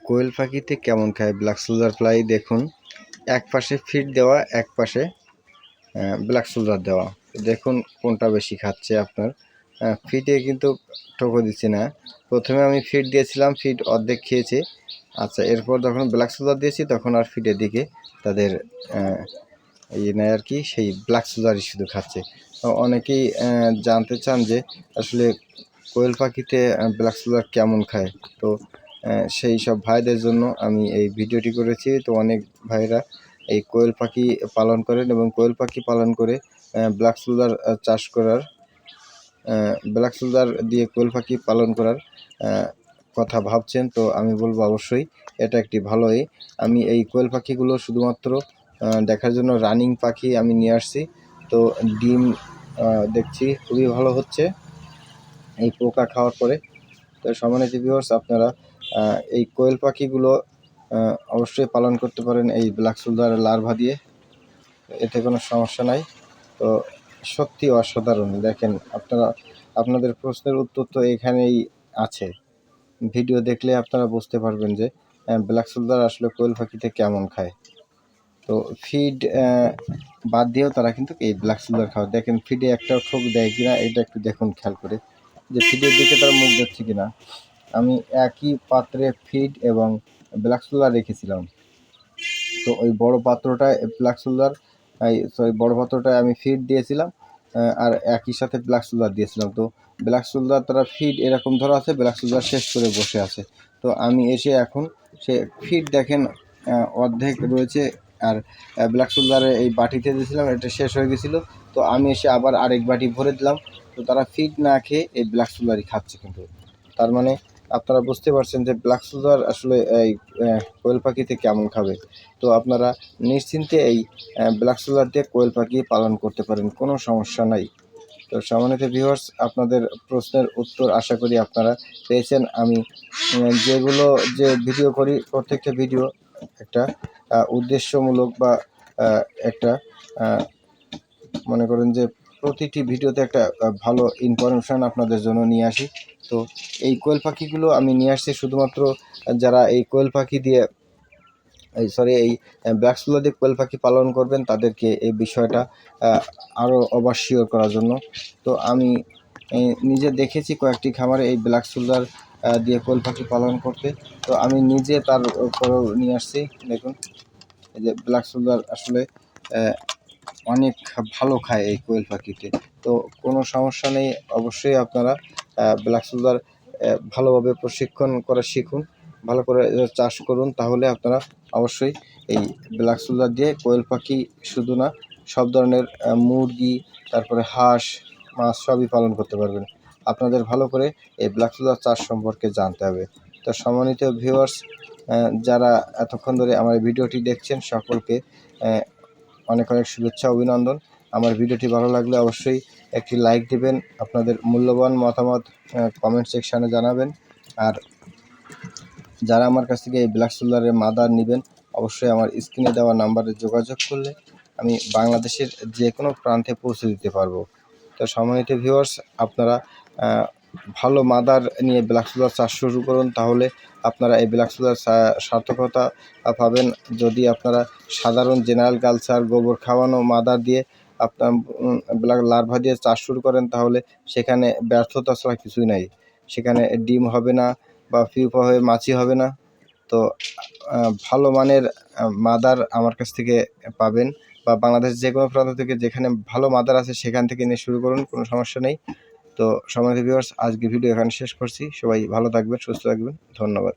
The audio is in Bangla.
কোয়েল পাখিতে কেমন খায় ব্ল্যাক সোলজার ফ্লাই দেখুন। এক পাশে ফিড দেওয়া, এক পাশে ব্ল্যাক সোলজার দেওয়া। দেখুন কোনটা বেশি খাচ্ছে আপনার। ফিডে কিন্তু ঠোকো দিচ্ছি না। প্রথমে আমি ফিড দিয়েছিলাম, ফিড অর্ধেক খেয়েছে। আচ্ছা, এরপর যখন ব্ল্যাক সোলজার দিয়েছি তখন আর ফিডের দিকে তাদের নেই আর কি, সেই ব্ল্যাক সোলজারই শুধু খাচ্ছে। অনেকেই জানতে চান যে আসলে কোয়েল পাখিতে ব্ল্যাক সোলজার কেমন খায়। তো সেই সব ভাইদের জন্য আমি এই ভিডিওটি করেছি। তো অনেক ভাইরা এই কোয়েল পাখি পালন করেন এবং কোয়েল পাখি পালন করে ব্ল্যাক সোলজার চাষ করার, ব্ল্যাক সোলজার দিয়ে কোয়েল পাখি পালন করার কথা ভাবছেন। তো আমি বলবো অবশ্যই এটা একটি ভালোই। আমি এই কোয়েল পাখিগুলো শুধুমাত্র দেখার জন্য রানিং পাখি আমি নিয়ে আসছি। তো ডিম দেখছি খুবই ভালো হচ্ছে এই পোকা খাওয়ার পরে। তো সম্মানিত ভিউয়ার্স, আপনারা এই কোয়েল পাখিগুলো অবশ্যই পালন করতে পারেন এই ব্ল্যাক সোলজার লার্ভা দিয়ে, এতে কোনো সমস্যা নাই। তো সত্যি অসাধারণ। দেখেন আপনারা, আপনাদের প্রশ্নের উত্তর তো এখানেই আছে। ভিডিও দেখলে আপনারা বুঝতে পারবেন যে ব্ল্যাক সোলজার আসলে কোয়েল পাখিতে কেমন খায়। তো ফিড বাদ দিয়েও তারা কিন্তু এই ব্ল্যাক সোলজার খাওয়া। দেখেন ফিডে একটা ঠোক দেয় কিনা এটা একটু দেখুন খেয়াল করে, যে ফিডের দিকে তারা মুখ দিচ্ছে কিনা। আমি একই পাত্রে ফিড এবং ব্ল্যাক সোলজার রেখেছিলাম। তো ওই বড় পাত্রটায় ব্ল্যাক সোলজার, বড় পাত্রটায় আমি ফিড দিয়েছিলাম আর একই সাথে ব্ল্যাক সোলজার দিয়েছিলাম। তো ব্ল্যাক সোলজার তারা ফিড এরকম ধরা আছে, ব্ল্যাক সোলজার শেষ করে বসে আছে। তো আমি এসে এখন সে ফিড দেখেন অর্ধেক রয়েছে, আর ব্ল্যাক সোলজারে এই বাটিতে দিয়েছিলাম, এটা শেষ হয়ে গেছিলো। তো আমি এসে আবার আরেক বাটি ভরে দিলাম। তো তারা ফিড না খেয়ে এই ব্ল্যাক সোলজারই খাচ্ছে। কিন্তু তার মানে আপনারা বুঝতে পারছেন যে ব্ল্যাক সোলজার আসলে এই কোয়েল পাখিতে কেমন খাবে। তো আপনারা নিশ্চিন্তে এই ব্ল্যাক সোলজার দিয়ে কোয়েল পাখি পালন করতে পারেন, কোনো সমস্যা নাই। তো সম্মানিত ভিউয়ার্স, আপনাদের প্রশ্নের উত্তর আশা করি আপনারা পেয়েছেন। আমি যেগুলো যে ভিডিও করি, প্রত্যেকটা ভিডিও একটা উদ্দেশ্যমূলক বা একটা মনে করেন যে প্রতিটি ভিডিওতে একটা ভালো ইনফরমেশান আপনাদের জন্য নিয়ে আসি। তো এই কোয়েল পাখিগুলো আমি নিয়ে আসছি শুধুমাত্র যারা এই কোয়েল পাখি দিয়ে এই ব্ল্যাক সোলজার দিয়ে কোয়েল পাখি পালন করবেন তাদেরকে এই বিষয়টা আরও অবশ্যই করার জন্য। তো আমি নিজে দেখেছি কয়েকটি খামারে এই ব্ল্যাক সোলজার দিয়ে কোয়েল পাখি পালন করতে। তো আমি নিজে তার উপরেও নিয়ে আসছি। দেখুন এই যে ব্ল্যাক সোলজার আসলে অনেক ভালো খায় এই কোয়েল পাখিতে। তো কোনো সমস্যা নেই, অবশ্যই আপনারা ব্ল্যাক সোলজার ভালোভাবে প্রশিক্ষণ করা শিখুন, ভালো করে চাষ করুন, তাহলে আপনারা অবশ্যই এই ব্ল্যাক সোলজার দিয়ে কোয়েল পাখি শুধু না, সব ধরনের মুরগি, তারপরে হাঁস, মাছ সবই পালন করতে পারবেন। আপনাদের ভালো করে এই ব্ল্যাক সোলজার চাষ সম্পর্কে জানতে হবে। তো সম্মানিত ভিউয়ার্স, যারা এতক্ষণ ধরে আমার ভিডিওটি দেখছেন সকলকে অনেক অনেক শুভেচ্ছা, অভিনন্দন। আমার ভিডিওটি ভালো লাগলে অবশ্যই একটি লাইক দিবেন, আপনাদের মূল্যবান মতামত কমেন্ট সেকশানে জানাবেন। আর যারা আমার কাছ থেকে এই ব্ল্যাক সোলজারের মাদার নেবেন, অবশ্যই আমার স্ক্রিনে দেওয়া নাম্বারে যোগাযোগ করলে আমি বাংলাদেশের যে কোনো প্রান্তে পৌঁছে দিতে পারবো। তো সম্মানিত ভিউয়ার্স, আপনারা ভালো মাদার নিয়ে ব্ল্যাক সোলজার চাষ শুরু করুন, তাহলে আপনারা এই ব্ল্যাক সোলজার সার্থকতা পাবেন। যদি আপনারা সাধারণ জেনারেল কালচার গোবর খাওয়ানো মাদার দিয়ে আপনার ব্ল্যাক লার্ভা দিয়ে চাষ শুরু করেন, তাহলে সেখানে ব্যর্থতা ছাড়া কিছুই নাই। সেখানে ডিম হবে না বা পিউপা হয়ে মাছি হবে না। তো ভালো মানের মাদার আমার কাছ থেকে পাবেন, বা বাংলাদেশ যে কোনো প্রান্ত থেকে যেখানে ভালো মাদার আছে সেখান থেকে নিয়ে শুরু করুন, কোনো সমস্যা নেই। তো সম্মানিত ভিউয়ার্স, আজকে ভিডিও এখানে শেষ করছি। সবাই ভালো থাকবেন, সুস্থ থাকবেন, ধন্যবাদ।